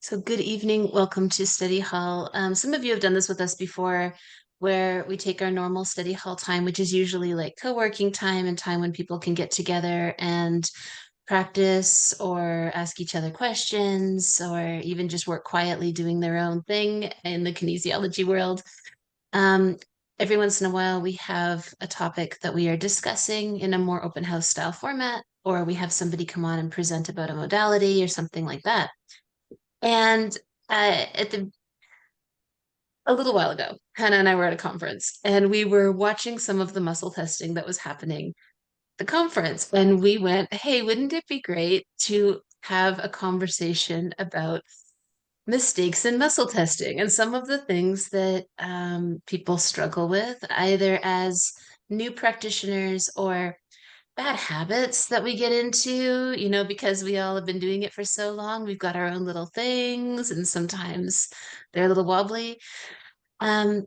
So good evening. Welcome to Study Hall. Some of you have done this with us before, where we take our normal study hall time, which is usually like co-working time and time when people can get together and practice or ask each other questions or even just work quietly doing their own thing in the kinesiology world. Um, every once in a while, we have a topic that we are discussing in a more open house style format, or we have somebody come on and present about a modality or something like that. And at the a little while ago, Hannah and I were at a conference and we were watching some of the muscle testing that was happening at the conference. And we went, hey, wouldn't it be great to have a conversation about mistakes in muscle testing and some of the things that people struggle with, either as new practitioners or bad habits that we get into, because we all have been doing it for so long. We've got our own little things, and sometimes they're a little wobbly. And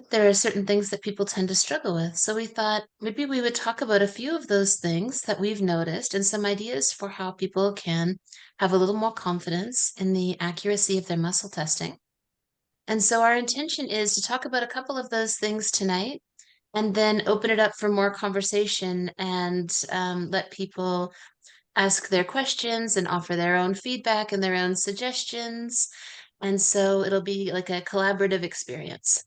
there are certain things that people tend to struggle with. So we thought maybe we would talk about a few of those things that we've noticed and some ideas for how people can have a little more confidence in the accuracy of their muscle testing. And so our intention is to talk about a couple of those things tonight and then open it up for more conversation and let people ask their questions and offer their own feedback and their own suggestions. And so it'll be like a collaborative experience.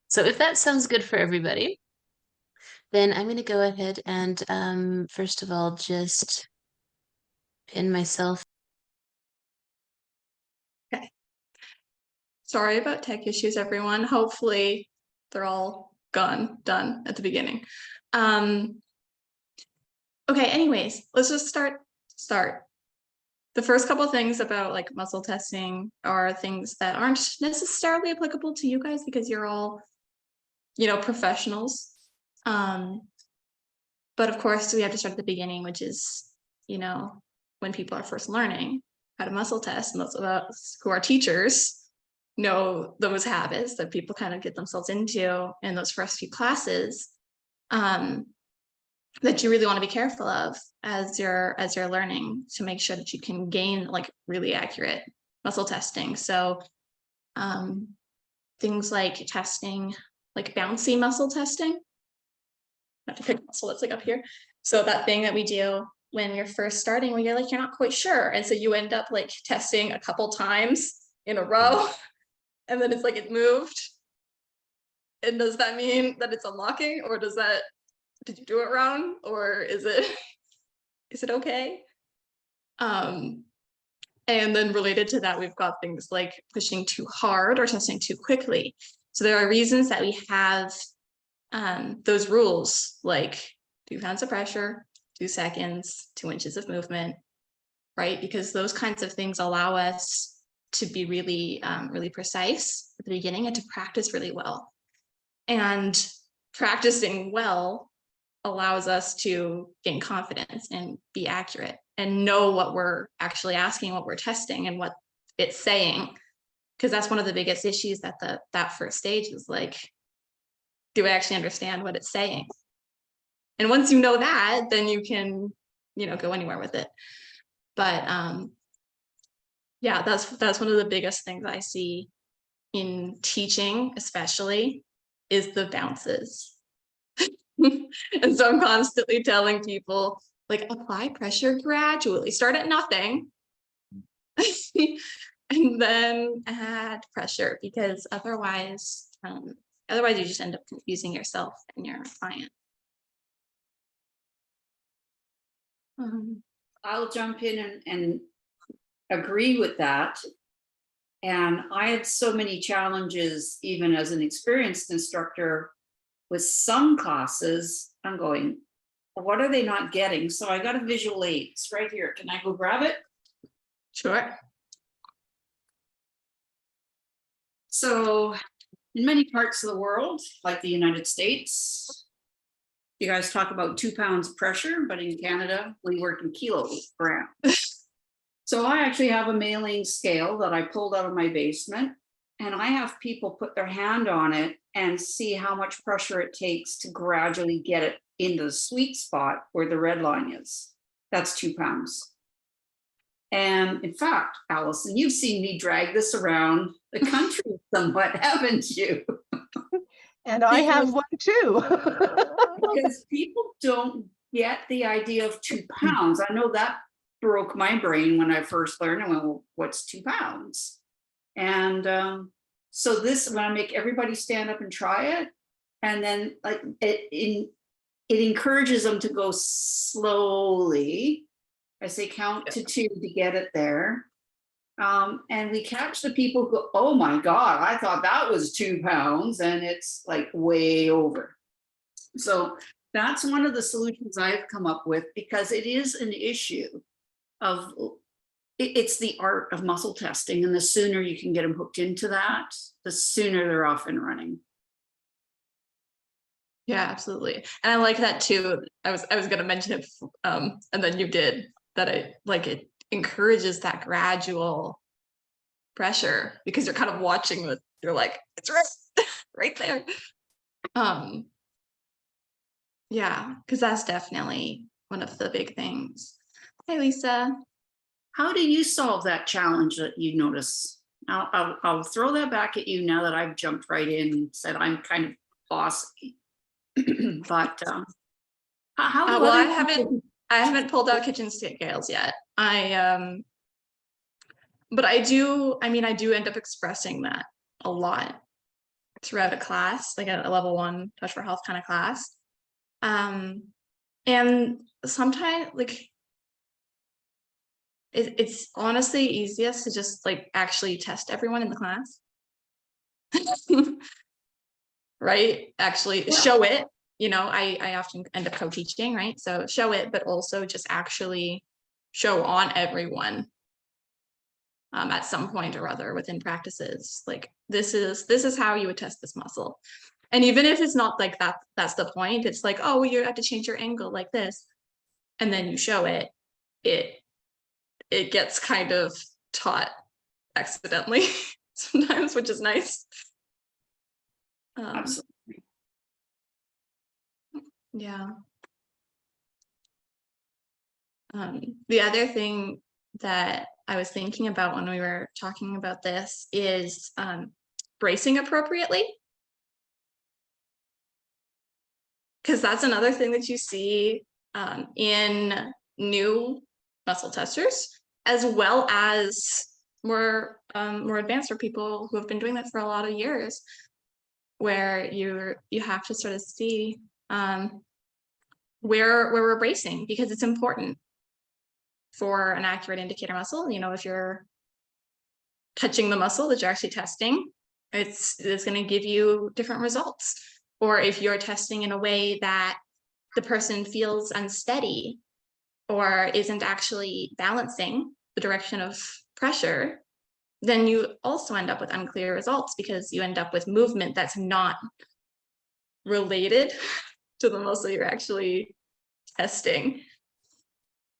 So if that sounds good for everybody, then I'm going to go ahead and first of all, just pin myself. Okay. Sorry about tech issues, everyone. Hopefully they're all done at the beginning. Okay, anyways, let's just start. The first couple of things about like muscle testing are things that aren't necessarily applicable to you guys because you're all, professionals. But of course, we have to start at the beginning, which is, when people are first learning how to muscle test. Most of us who are teachers know those habits that people kind of get themselves into in those first few classes that you really want to be careful of as you're learning to make sure that you can gain like really accurate muscle testing. So things like testing, like bouncy muscle testing. I have to pick a muscle that's like up here. So that thing that we do when you're first starting, when you're like, you're not quite sure. And so you end up like testing a couple times in a row and then it's like it moved. And does that mean that it's unlocking, or did you do it wrong, or is it okay? And then related to that, we've got things like pushing too hard or testing too quickly. So there are reasons that we have those rules, like 2 pounds of pressure, 2 seconds, 2 inches of movement, right? Because those kinds of things allow us to be really, really precise at the beginning and to practice really well. And practicing well allows us to gain confidence and be accurate and know what we're actually asking, what we're testing, and what it's saying. Because that's one of the biggest issues that that first stage is like, do I actually understand what it's saying? And once you know that, then you can, go anywhere with it. But yeah, that's one of the biggest things I see in teaching, especially, is the bounces. And so I'm constantly telling people, like, apply pressure gradually. Start at nothing. And then add pressure, because otherwise you just end up confusing yourself and your client. I'll jump in and agree with that. And I had so many challenges, even as an experienced instructor, with some classes. I'm going, what are they not getting? So I got a visual aid. It's right here. Can I go grab it? Sure. So in many parts of the world, like the United States, you guys talk about 2 pounds of pressure, but in Canada, we work in kilograms. So I actually have a mailing scale that I pulled out of my basement, and I have people put their hand on it and see how much pressure it takes to gradually get it into the sweet spot where the red line is. That's 2 pounds. And in fact, Allison, you've seen me drag this around the country somewhat, haven't you? And I have Because- one too. Because people don't get the idea of 2 pounds. I know that broke my brain when I first learned. I went, well, what's 2 pounds? And so this, when I make everybody stand up and try it, and then like it encourages them to go slowly. I say count to 2 to get it there. And we catch the people who go, oh my God, I thought that was 2 pounds, and it's like way over. So that's one of the solutions I've come up with, because it is an issue of, it's the art of muscle testing. And the sooner you can get them hooked into that, the sooner they're off and running. Yeah, absolutely. And I like that too. I was going to mention it, and then you did, that it encourages that gradual pressure, because you're kind of watching with, you're like, it's right there. Yeah, because that's definitely one of the big things. Hey, Lisa. How do you solve that challenge that you notice? I'll throw that back at you now that I've jumped right in and said I'm kind of bossy. But how do Well, other I haven't pulled out kitchen scales yet. But I do end up expressing that a lot throughout a class, like a level 1 Touch for Health kind of class. And sometimes like it's honestly easiest to just like actually test everyone in the class. Right? Actually show it, I often end up co-teaching, right? So show it, but also just actually show on everyone at some point or other within practices. Like this is how you would test this muscle. And even if it's not like that, that's the point. It's like, oh, well, you have to change your angle like this. And then you show it, it gets kind of taught accidentally sometimes, which is nice. Absolutely. Yeah. The other thing that I was thinking about when we were talking about this is bracing appropriately. Because that's another thing that you see in new muscle testers, as well as more advanced, or people who have been doing that for a lot of years, where you have to sort of see where we're bracing, because it's important for an accurate indicator muscle. If you're touching the muscle that you're actually testing, it's going to give you different results. Or if you're testing in a way that the person feels unsteady or isn't actually balancing the direction of pressure, then you also end up with unclear results, because you end up with movement that's not related to the muscle you're actually testing.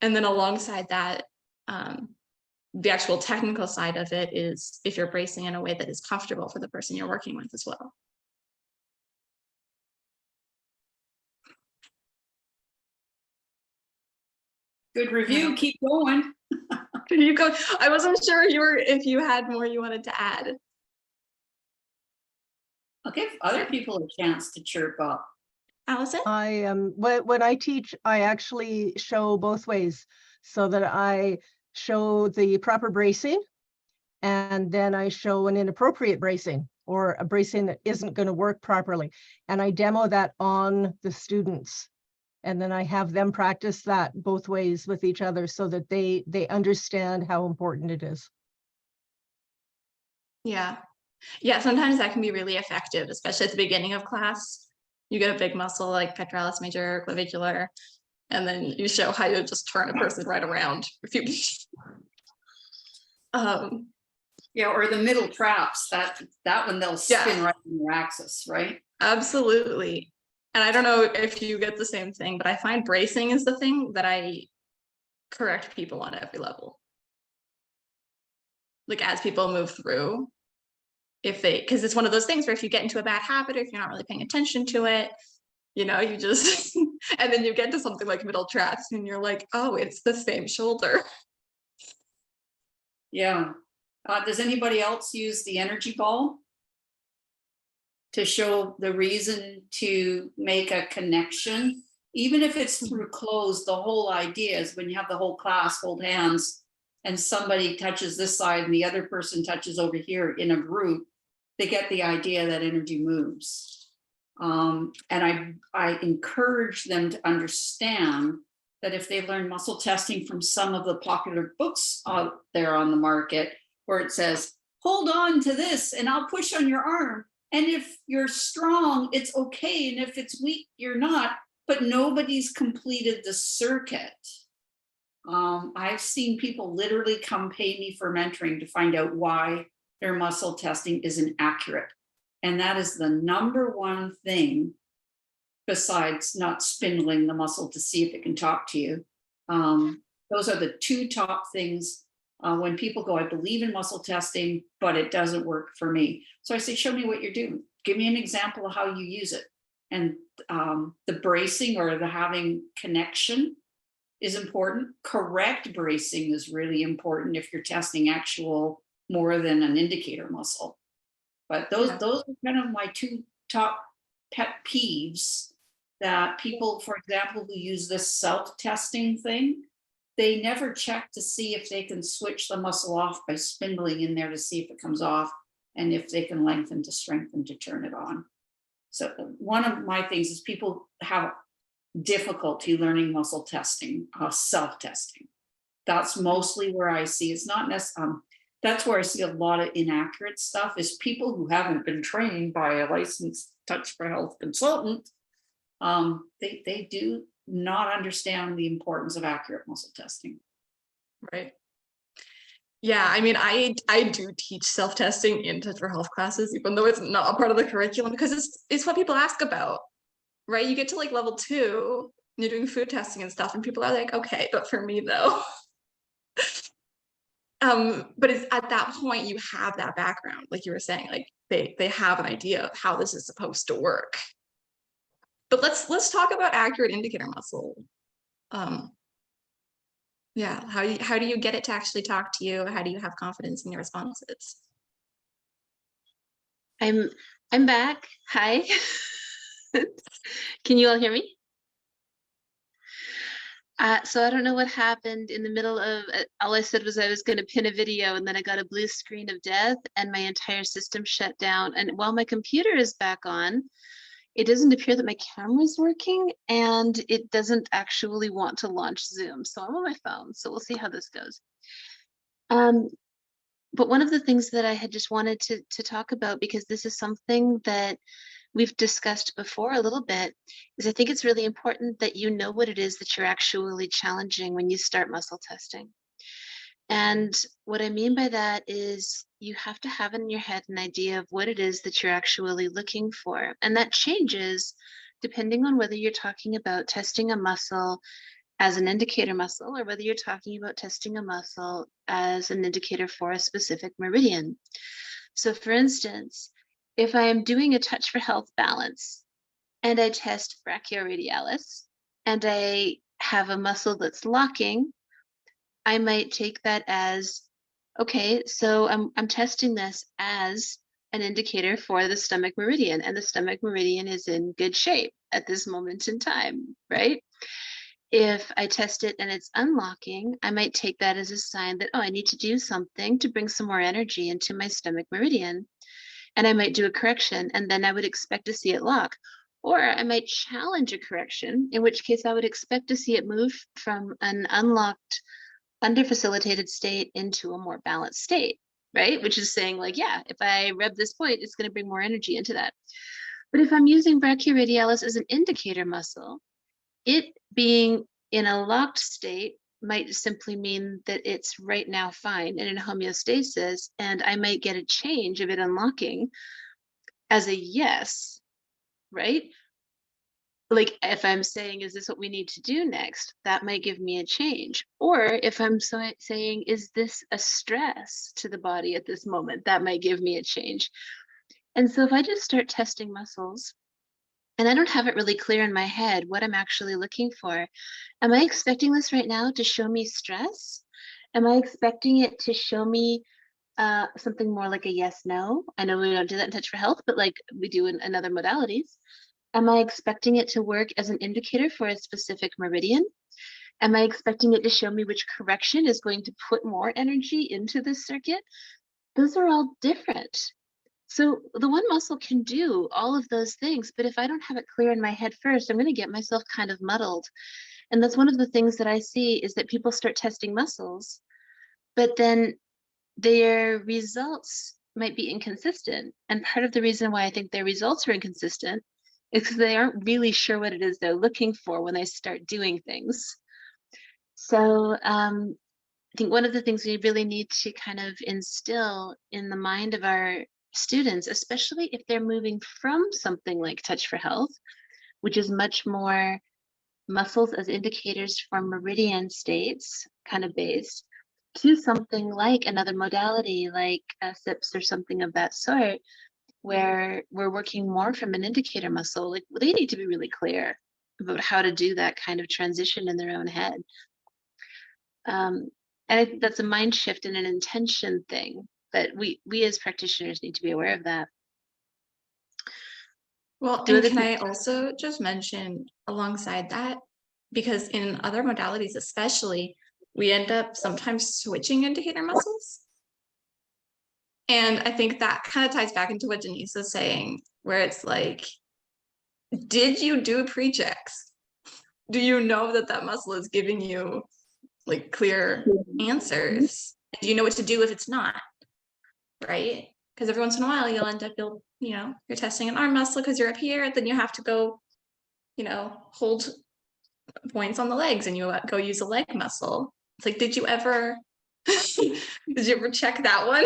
And then alongside that, the actual technical side of it is if you're bracing in a way that is comfortable for the person you're working with as well. Good review. Keep going. You go. I wasn't sure if you had more you wanted to add. I'll give other people a chance to chirp up. Allison? When I teach, I actually show both ways, so that I show the proper bracing, and then I show an inappropriate bracing, or a bracing that isn't going to work properly. And I demo that on the students. And then I have them practice that both ways with each other, so that they understand how important it is. Yeah. Sometimes that can be really effective, especially at the beginning of class. You get a big muscle like pectoralis major, clavicular, and then you show how you just turn a person right around. Yeah, or the middle traps, that one they'll spin right in your axis, right? Absolutely. And I don't know if you get the same thing, but I find bracing is the thing that I correct people on every level. Like as people move through, because it's one of those things where if you get into a bad habit, or if you're not really paying attention to it, you just, and then you get to something like middle traps and you're like, oh, it's the same shoulder. Yeah. Does anybody else use the energy ball to show the reason to make a connection? Even if it's through clothes, the whole idea is when you have the whole class hold hands and somebody touches this side and the other person touches over here in a group, they get the idea that energy moves. And I encourage them to understand that if they learn muscle testing from some of the popular books out there on the market, where it says, hold on to this and I'll push on your arm. And if you're strong, it's okay. And if it's weak, you're not. But nobody's completed the circuit. I've seen people literally come pay me for mentoring to find out why their muscle testing isn't accurate. And that is the number one thing, besides not spindling the muscle to see if it can talk to you. Those are the two top things. When people go, I believe in muscle testing, but it doesn't work for me. So I say, show me what you're doing. Give me an example of how you use it. And the bracing or the having connection is important. Correct bracing is really important if you're testing actual more than an indicator muscle. But those are kind of my two top pet peeves that people, for example, who use this self-testing thing, they never check to see if they can switch the muscle off by spindling in there to see if it comes off and if they can lengthen to strengthen to turn it on. So one of my things is people have difficulty learning muscle testing, self-testing. That's mostly where I see, it's not necessarily, that's where I see a lot of inaccurate stuff is people who haven't been trained by a licensed touch for health consultant. They do not understand the importance of accurate muscle testing. Right. Yeah, I mean, I do teach self-testing in touch for health classes, even though it's not a part of the curriculum, because it's what people ask about, right? You get to like level 2, and you're doing food testing and stuff, and people are like, okay, but for me though. But it's at that point you have that background, like you were saying, like they have an idea of how this is supposed to work. But let's talk about accurate indicator muscle. Yeah, how do you get it to actually talk to you? How do you have confidence in your responses? I'm back. Hi. Can you all hear me? So I don't know what happened in the middle of all I said was I was going to pin a video and then I got a blue screen of death and my entire system shut down. And while my computer is back on, it doesn't appear that my camera is working and it doesn't actually want to launch Zoom. So I'm on my phone. So we'll see how this goes. But one of the things that I had just wanted to talk about, because this is something that we've discussed before a little bit, is I think it's really important that you know what it is that you're actually challenging when you start muscle testing. And what I mean by that is you have to have in your head an idea of what it is that you're actually looking for. And that changes depending on whether you're talking about testing a muscle as an indicator muscle or whether you're talking about testing a muscle as an indicator for a specific meridian. So for instance, if I am doing a touch for health balance and I test brachioradialis and I have a muscle that's locking, I might take that as, okay, so I'm testing this as an indicator for the stomach meridian, and the stomach meridian is in good shape at this moment in time, right? If I test it and it's unlocking, I might take that as a sign that, oh, I need to do something to bring some more energy into my stomach meridian. And I might do a correction, and then I would expect to see it lock. Or I might challenge a correction, in which case I would expect to see it move from an unlocked, under-facilitated state into a more balanced state, right? Which is saying like, yeah, if I rub this point, it's going to bring more energy into that. But if I'm using brachioradialis as an indicator muscle, it being in a locked state might simply mean that it's right now fine and in homeostasis, and I might get a change of it unlocking as a yes, right? Like if I'm saying, is this what we need to do next? That might give me a change. Or if I'm saying, is this a stress to the body at this moment? That might give me a change. And so if I just start testing muscles and I don't have it really clear in my head what I'm actually looking for, am I expecting this right now to show me stress? Am I expecting it to show me something more like a yes, no? I know we don't do that in Touch for Health, but like we do in other modalities. Am I expecting it to work as an indicator for a specific meridian? Am I expecting it to show me which correction is going to put more energy into this circuit? Those are all different. So the one muscle can do all of those things, but if I don't have it clear in my head first, I'm going to get myself kind of muddled. And that's one of the things that I see is that people start testing muscles, but then their results might be inconsistent. And part of the reason why I think their results are inconsistent is because they aren't really sure what it is they're looking for when they start doing things. So I think one of the things we really need to kind of instill in the mind of our students, especially if they're moving from something like Touch for Health, which is much more muscles as indicators for meridian states kind of based, to something like another modality like SIPS or something of that sort, where we're working more from an indicator muscle. Like they need to be really clear about how to do that kind of transition in their own head. And I think that's a mind shift and an intention thing that we as practitioners need to be aware of that. Well, Do and other can I people- also just mention alongside that, because in other modalities especially, we end up sometimes switching indicator muscles. And I think that kind of ties back into what Denise is saying, where it's like, did you do pre-checks? Do you know that that muscle is giving you like clear answers? Do you know what to do if it's not? Right? Because every once in a while you'll end up, you're testing an arm muscle because you're up here, then you have to go, hold points on the legs and you go use a leg muscle. It's like, did you ever check that one?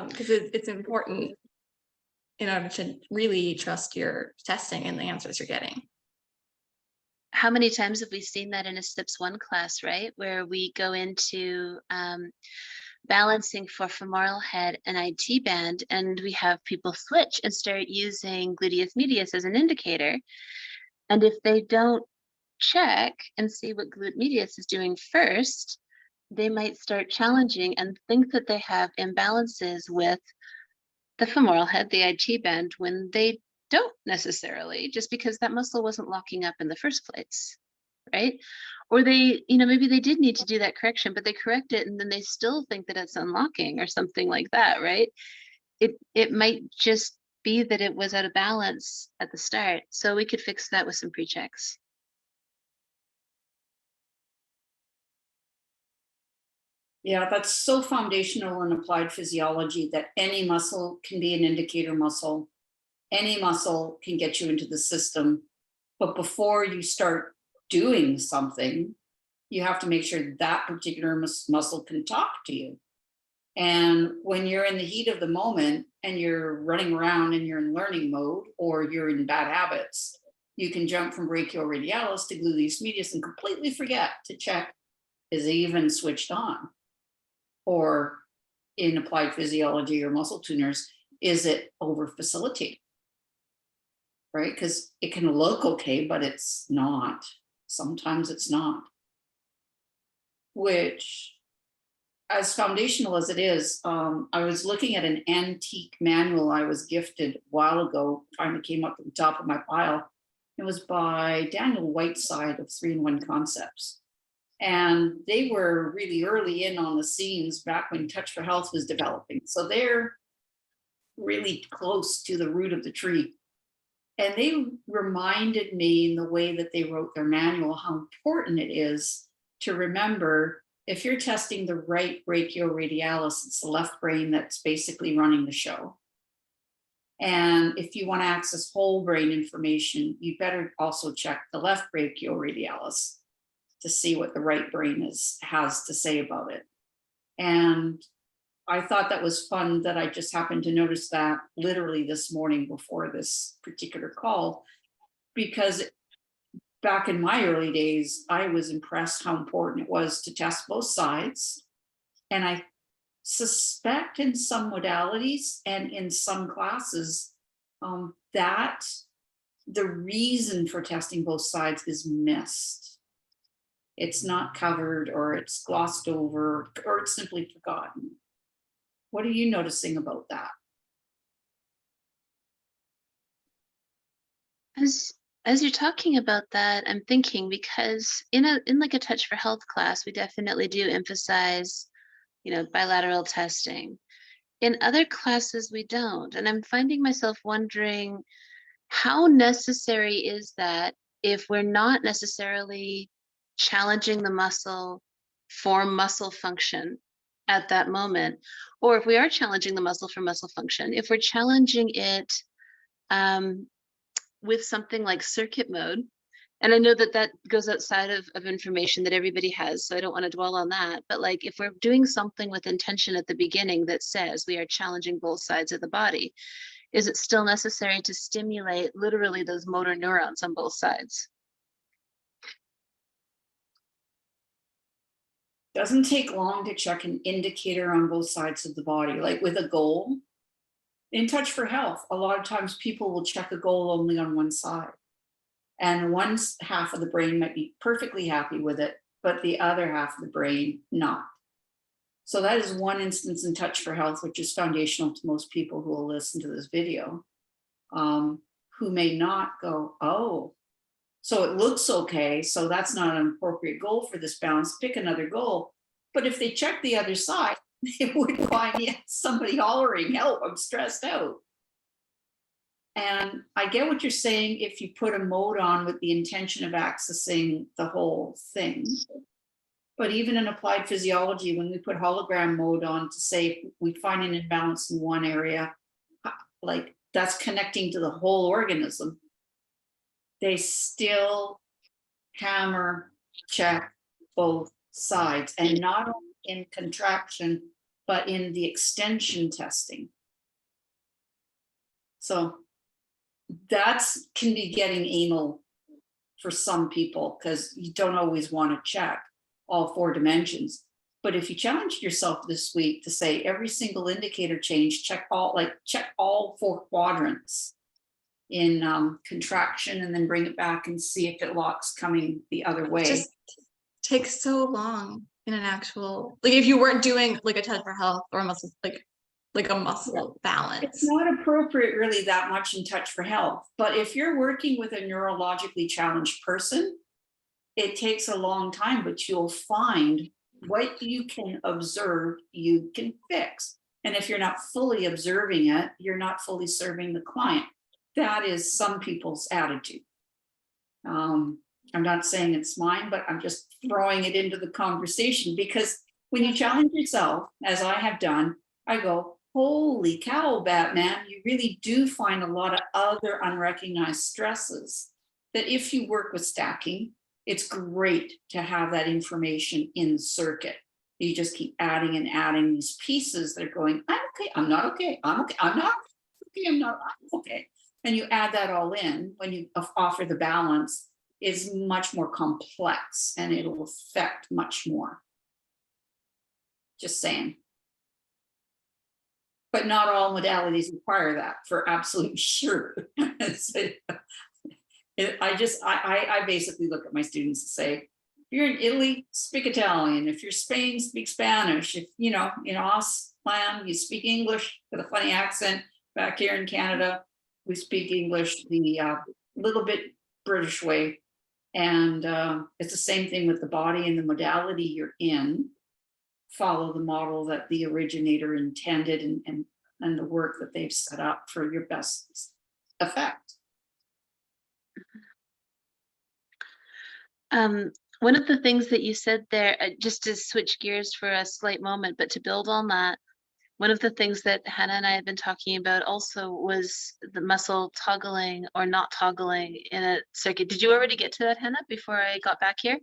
Because it's important in order to really trust your testing and the answers you're getting. How many times have we seen that in a SIPS 1 class, right? Where we go into balancing for femoral head and IT band, and we have people switch and start using gluteus medius as an indicator. And if they don't check and see what glute medius is doing first, they might start challenging and think that they have imbalances with the femoral head, the IT band, when they don't necessarily, just because that muscle wasn't locking up in the first place, right? Or they, maybe they did need to do that correction, but they correct it and then they still think that it's unlocking or something like that, right? It might just be that it was out of balance at the start. So we could fix that with some pre-checks. Yeah, that's so foundational in applied physiology that any muscle can be an indicator muscle. Any muscle can get you into the system. But before you start doing something, you have to make sure that particular muscle can talk to you. And when you're in the heat of the moment and you're running around and you're in learning mode or you're in bad habits, you can jump from brachioradialis to gluteus medius and completely forget to check, is it even switched on? Or in applied physiology or muscle tuners, is it over facilitated? Right? Because it can look okay, but it's not. Sometimes it's not. Which, as foundational as it is, I was looking at an antique manual I was gifted a while ago, finally came up to the top of my pile. It was by Daniel Whiteside of 3-in-1 Concepts. And they were really early in on the scenes back when Touch for Health was developing. So they're really close to the root of the tree. And they reminded me in the way that they wrote their manual how important it is to remember, if you're testing the right brachioradialis, it's the left brain that's basically running the show. And if you want to access whole brain information, you better also check the left brachioradialis to see what the right brain has to say about it. And I thought that was fun that I just happened to notice that literally this morning before this particular call, because back in my early days, I was impressed how important it was to test both sides. And I suspect in some modalities and in some classes that the reason for testing both sides is missed. it's not covered, or it's glossed over, or it's simply forgotten. What are you noticing about that? As you're talking about that, I'm thinking, because in like a Touch for Health class, we definitely do emphasize, bilateral testing. In other classes, we don't. And I'm finding myself wondering, how necessary is that if we're not necessarily challenging the muscle for muscle function at that moment? Or if we are challenging the muscle for muscle function, if we're challenging it with something like circuit mode, and I know that that goes outside of information that everybody has, so I don't want to dwell on that. But like, if we're doing something with intention at the beginning that says we are challenging both sides of the body, is it still necessary to stimulate literally those motor neurons on both sides? Doesn't take long to check an indicator on both sides of the body, like with a goal. In Touch for Health, a lot of times people will check a goal only on one side. And one half of the brain might be perfectly happy with it, but the other half of the brain not. So that is one instance in Touch for Health, which is foundational to most people who will listen to this video, who may not go, oh, so it looks okay, so that's not an appropriate goal for this balance, pick another goal. But if they check the other side, they would find somebody hollering, help, I'm stressed out. And I get what you're saying if you put a mode on with the intention of accessing the whole thing. But even in applied physiology, when we put hologram mode on to say we find an imbalance in one area, like that's connecting to the whole organism, they still hammer check both sides, and not only in contraction, but in the extension testing. So that's can be getting anal for some people, because you don't always want to check all 4 dimensions. But if you challenged yourself this week to say every single indicator change, check all 4 quadrants in contraction, and then bring it back and see if it locks coming the other way. It just takes so long in an actual, like if you weren't doing like a Touch for Health or a muscle, like a muscle balance. It's not appropriate really that much in Touch for Health, but if you're working with a neurologically challenged person, it takes a long time, but you'll find what you can observe, you can fix. And if you're not fully observing it, you're not fully serving the client. That is some people's attitude. I'm not saying it's mine, but I'm just throwing it into the conversation, because when you challenge yourself, as I have done, I go, holy cow, Batman, you really do find a lot of other unrecognized stresses that if you work with stacking, it's great to have that information in the circuit. You just keep adding and adding these pieces that are going, I'm okay, I'm not okay, I'm okay, I'm not okay, I'm not okay. And you add that all in when you offer the balance, is much more complex and it'll affect much more. Just saying. But not all modalities require that, for absolute sure. So, I basically look at my students and say, if you're in Italy, speak Italian. If you're Spain, speak Spanish. If in Auslan, you speak English with a funny accent. Back here in Canada, we speak English the little bit British way. And it's the same thing with the body and the modality you're in. Follow the model that the originator intended, and the work that they've set up for your best effect. One of the things that you said there, just to switch gears for a slight moment, but to build on that, one of the things that Hannah and I have been talking about also was the muscle toggling or not toggling in a circuit. Did you already get to that, Hannah, before I got back here?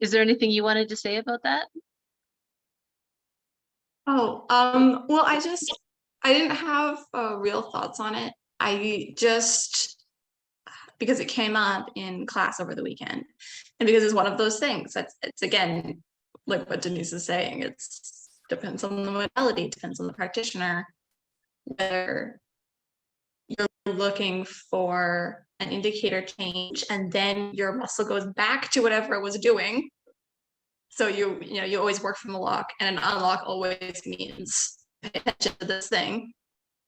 Is there anything you wanted to say about that? Oh, well, I didn't have real thoughts on it. I just, because it came up in class over the weekend, and because it's one of those things it's again, like what Denise is saying, it's depends on the modality, depends on the practitioner, whether you're looking for an indicator change, and then your muscle goes back to whatever it was doing. So you always work from a lock, and an unlock always means pay attention to this thing,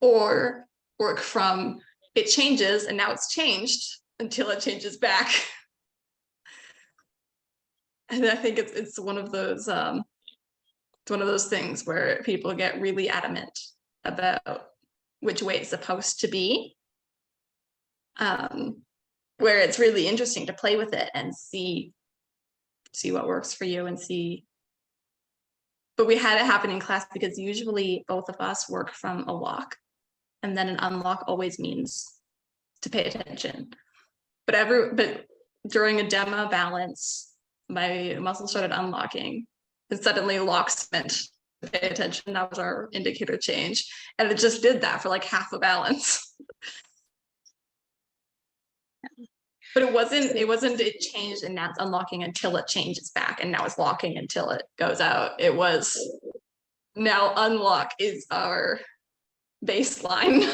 or work from it changes and now it's changed until it changes back. And I think it's one of those things where people get really adamant about which way it's supposed to be. Where it's really interesting to play with it and see what works for you and see. But we had it happen in class because usually both of us work from a lock, and then an unlock always means to pay attention. But during a demo balance, my muscle started unlocking, and suddenly locks meant to pay attention. That was our indicator change, and it just did that for like half a balance. But it changed and now it's unlocking until it changes back, and now it's locking until it goes out. It was now unlock is our baseline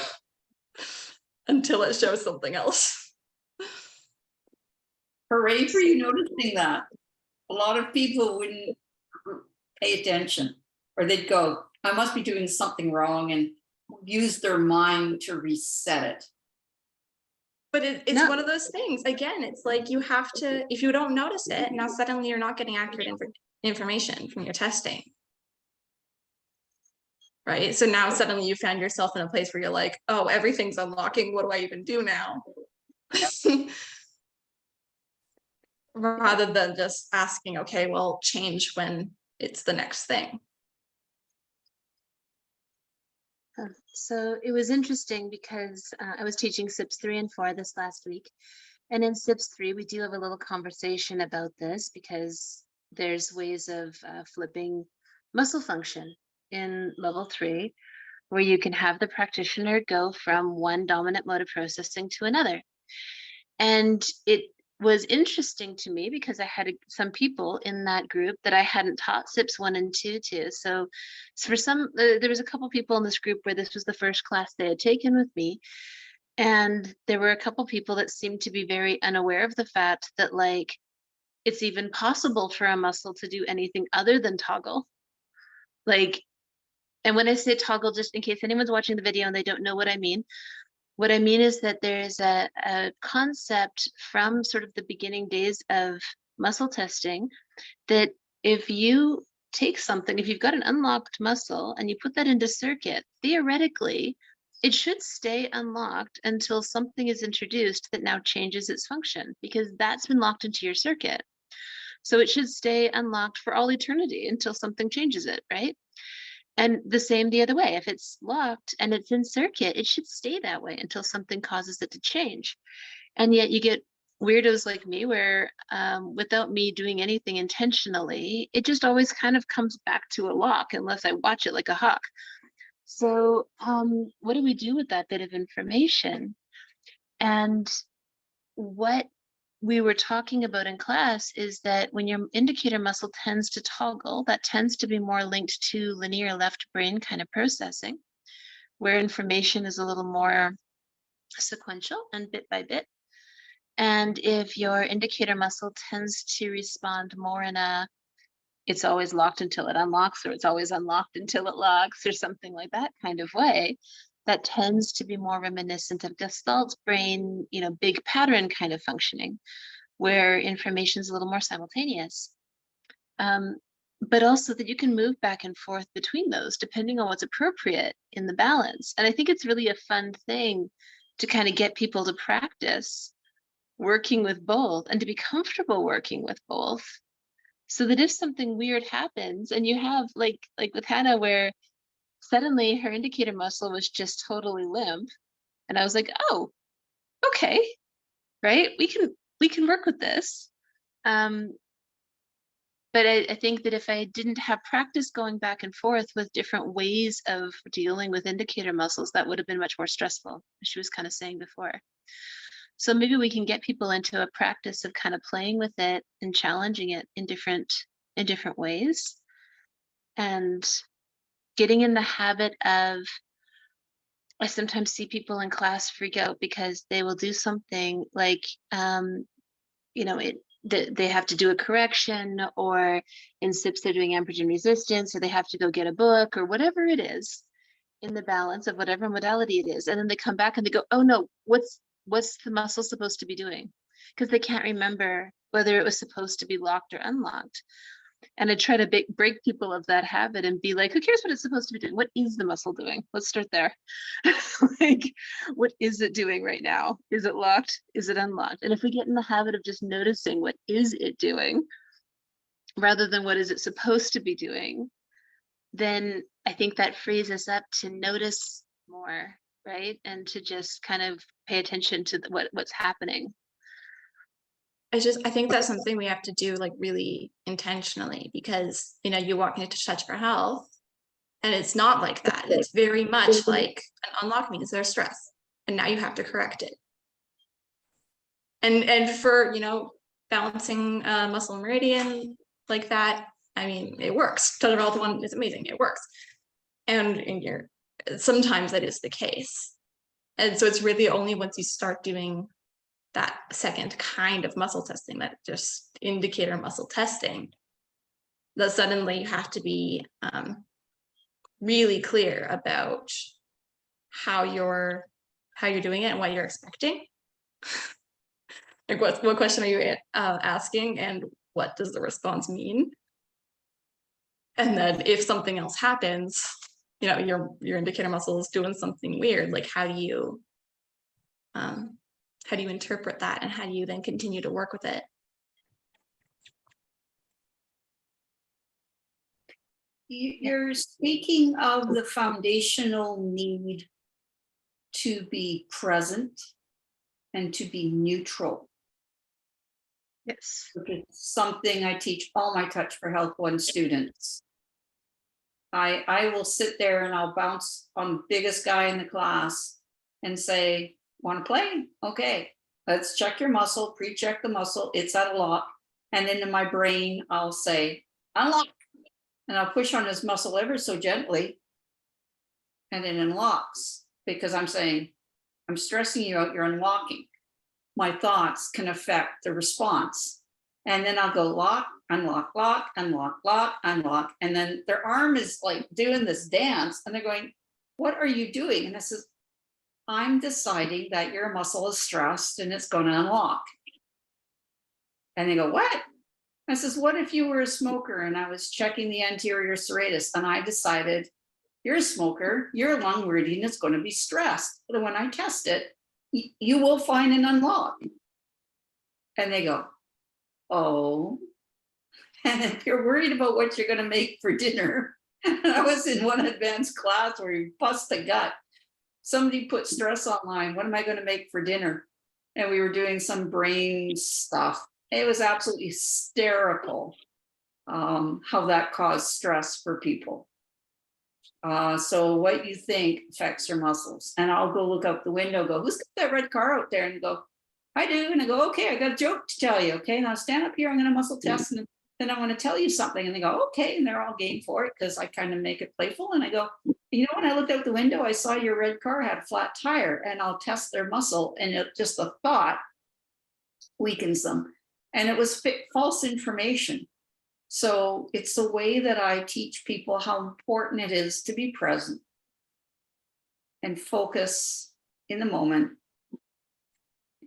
until it shows something else. Hooray for you noticing that. A lot of people wouldn't pay attention, or they'd go, I must be doing something wrong, and use their mind to reset it. But it's one of those things. Again, it's like you have to, if you don't notice it, now suddenly you're not getting accurate information from your testing. Right? So now suddenly you found yourself in a place where you're like, oh, everything's unlocking. What do I even do now? Rather than just asking, okay, well, change when it's the next thing. So it was interesting because I was teaching SIPs 3 and 4 this last week. And in SIPs 3, we do have a little conversation about this because there's ways of flipping muscle function in level 3, where you can have the practitioner go from one dominant mode of processing to another. And it was interesting to me because I had some people in that group that I hadn't taught SIPs 1 and 2 to. So for some, there was a couple people in this group where this was the first class they had taken with me. And there were a couple people that seemed to be very unaware of the fact that, like, it's even possible for a muscle to do anything other than toggle. Like, and when I say toggle, just in case anyone's watching the video and they don't know what I mean is that there's a concept from sort of the beginning days of muscle testing that if you take something, if you've got an unlocked muscle and you put that into circuit, theoretically, it should stay unlocked until something is introduced that now changes its function, because that's been locked into your circuit. So it should stay unlocked for all eternity until something changes it, right? And the same the other way. If it's locked and it's in circuit, it should stay that way until something causes it to change. And yet you get weirdos like me where without me doing anything intentionally, it just always kind of comes back to a lock unless I watch it like a hawk. So what do we do with that bit of information? And what we were talking about in class is that when your indicator muscle tends to toggle, that tends to be more linked to linear left brain kind of processing, where information is a little more sequential and bit by bit. And if your indicator muscle tends to respond more in a, it's always locked until it unlocks, or it's always unlocked until it locks, or something like that kind of way, that tends to be more reminiscent of Gestalt brain, big pattern kind of functioning, where information is a little more simultaneous. But also that you can move back and forth between those depending on what's appropriate in the balance. And I think it's really a fun thing to kind of get people to practice working with both and to be comfortable working with both, so that if something weird happens and you have like with Hannah, where suddenly her indicator muscle was just totally limp, and I was like, oh, okay, right, we can work with this. But I think that if I didn't have practice going back and forth with different ways of dealing with indicator muscles, that would have been much more stressful, as she was kind of saying before. So maybe we can get people into a practice of kind of playing with it and challenging it in different ways, and getting in the habit of I sometimes see people in class freak out because they will do something like, you know, they have to do a correction, or in SIPs they're doing amperage resistance, or they have to go get a book or whatever it is in the balance of whatever modality it is. And then they come back and they go, oh no, what's the muscle supposed to be doing? Because they can't remember whether it was supposed to be locked or unlocked. And I try to break people of that habit and be like, who cares what it's supposed to be doing? What is the muscle doing? Let's start there. Like, what is it doing right now? Is it locked? Is it unlocked? And if we get in the habit of just noticing what is it doing, rather than what is it supposed to be doing, then I think that frees us up to notice more, right? And to just kind of pay attention to what's happening. I think that's something we have to do like really intentionally, because you know, you walk into Touch for Health and it's not like that. It's very much like an unlock means there's stress and now you have to correct it. And for, you know, balancing muscle meridian like that, I mean, it works. Touch for Health one is amazing. It works. And sometimes that is the case. And so it's really only once you start doing that second kind of muscle testing, that just indicator muscle testing, that suddenly you have to be really clear about how you're doing it and what you're expecting. Like what question are you asking, and what does the response mean? And then if something else happens, you know, your indicator muscle is doing something weird, like how do you interpret that, and how do you then continue to work with it? You're speaking of the foundational need to be present and to be neutral. Yes. It's something I teach all my Touch for Health 1 students. I will sit there and I'll bounce on the biggest guy in the class and say, want to play? Okay, let's check your muscle, pre-check the muscle, it's at a lock. And then in my brain, I'll say, unlock. And I'll push on his muscle ever so gently. And it unlocks, because I'm saying, I'm stressing you out, you're unlocking. My thoughts can affect the response. And then I'll go lock, unlock, lock, unlock, lock, unlock. And then their arm is like doing this dance and they're going, what are you doing? And I says, I'm deciding that your muscle is stressed and it's going to unlock. And they go, what? I says, what if you were a smoker and I was checking the anterior serratus and I decided you're a smoker, your lung meridian is going to be stressed. But when I test it, you will find an unlock. And they go, oh. And if you're worried about what you're going to make for dinner, I was in one advanced class where you bust a gut. Somebody put stress online. What am I going to make for dinner? And we were doing some brain stuff. It was absolutely hysterical how that caused stress for people. So what you think affects your muscles. And I'll go look out the window, go, who's got that red car out there? And go, I do. And I go, okay, I got a joke to tell you. Okay, now stand up here. I'm going to muscle test. And then I want to tell you something. And they go, okay. And they're all game for it because I kind of make it playful. And I go, you know, when I looked out the window, I saw your red car had a flat tire, and I'll test their muscle. And it, just the thought weakens them. And it was false information. So it's the way that I teach people how important it is to be present and focus in the moment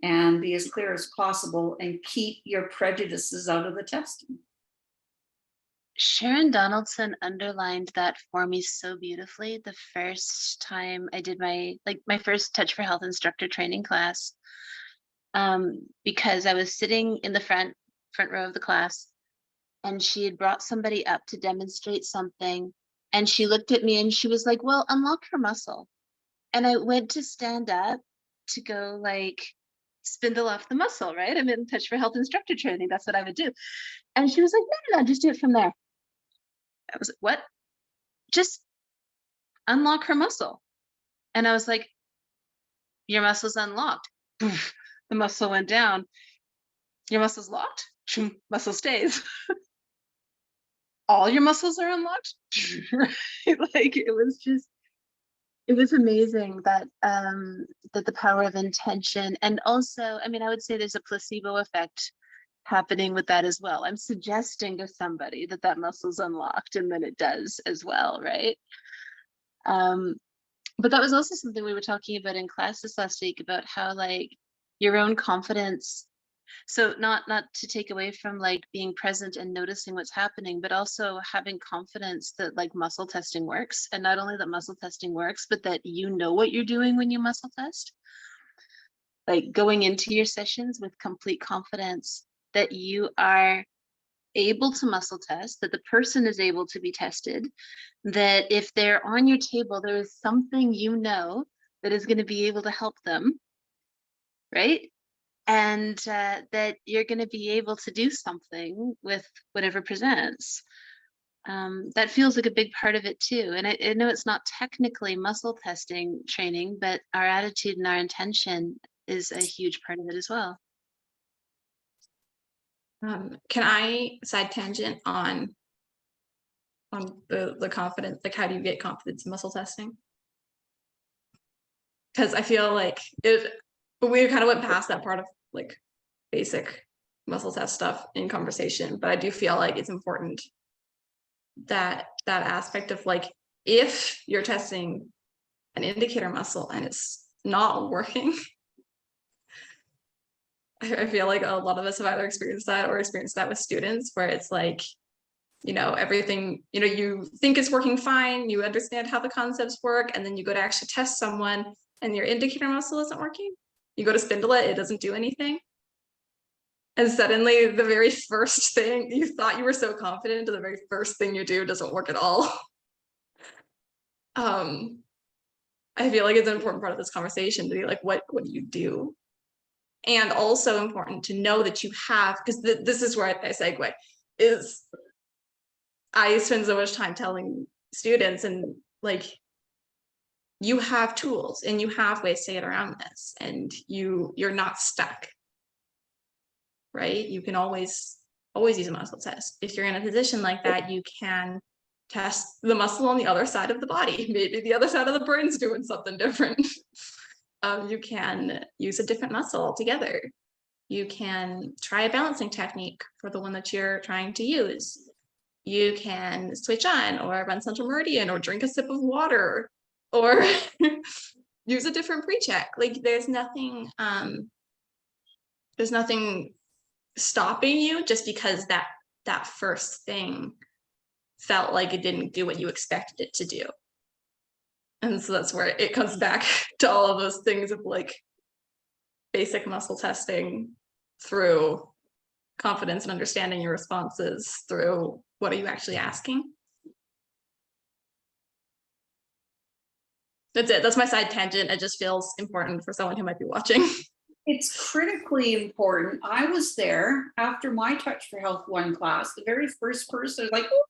and be as clear as possible and keep your prejudices out of the testing. Sharon Donaldson underlined that for me so beautifully the first time I did my first Touch for Health instructor training class, because I was sitting in the front row of the class, and she had brought somebody up to demonstrate something, and she looked at me and she was like, well, unlock her muscle. And I went to stand up to go like spindle off the muscle, right? I'm in Touch for Health instructor training. That's what I would do. And she was like, no, just do it from there. I was like, what? Just unlock her muscle. And I was like, your muscle's unlocked. The muscle went down. Your muscle's locked. Muscle stays. All your muscles are unlocked. Right? Like, it was just It was amazing that that the power of intention, and also, I mean, I would say there's a placebo effect happening with that as well. I'm suggesting to somebody that that muscle's unlocked, and then it does as well, right? But that was also something we were talking about in classes last week, about how like your own confidence. So not to take away from like being present and noticing what's happening, but also having confidence that like muscle testing works, and not only that muscle testing works, but that you know what you're doing when you muscle test. Like going into your sessions with complete confidence that you are able to muscle test, that the person is able to be tested, that if they're on your table, there is something you know that is going to be able to help them, right? And that you're going to be able to do something with whatever presents. That feels like a big part of it too. And I know it's not technically muscle testing training, but our attitude and our intention is a huge part of it as well. Can I side tangent on the confidence, like how do you get confidence in muscle testing? Because I feel like we kind of went past that part of like basic muscle test stuff in conversation, but I do feel like it's important that that aspect of like, if you're testing an indicator muscle and it's not working, I feel like a lot of us have either experienced that or experienced that with students, where it's like, you know, everything, you know, you think it's working fine, you understand how the concepts work, and then you go to actually test someone and your indicator muscle isn't working. You go to spindle it, it doesn't do anything. And suddenly the very first thing you thought you were so confident, the very first thing you do doesn't work at all. I feel like it's an important part of this conversation to be like, what do you do? And also important to know that you have, because this is where I segue, is I spend so much time telling students, and like, you have tools and you have ways to get around this, and you're not stuck, right? You can always use a muscle test. If you're in a position like that, you can test the muscle on the other side of the body. Maybe the other side of the brain's doing something different. You can use a different muscle altogether. You can try a balancing technique for the one that you're trying to use. You can switch on or run central meridian or drink a sip of water or use a different pre-check. Like there's nothing stopping you just because that first thing felt like it didn't do what you expected it to do. And so that's where it comes back to all of those things of like basic muscle testing through confidence and understanding your responses through what are you actually asking. That's it. That's my side tangent. It just feels important for someone who might be watching. It's critically important. I was there after my Touch for Health 1 class, the very first person was like, oh,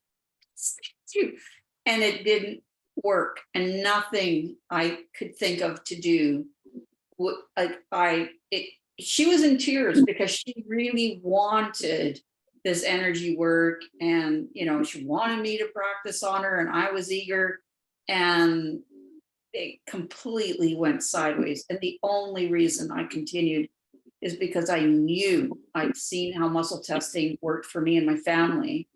thank you. And it didn't work, and nothing I could think of to do. She was in tears because she really wanted this energy work, and you know, she wanted me to practice on her, and I was eager, and it completely went sideways. And the only reason I continued is because I knew I'd seen how muscle testing worked for me and my family.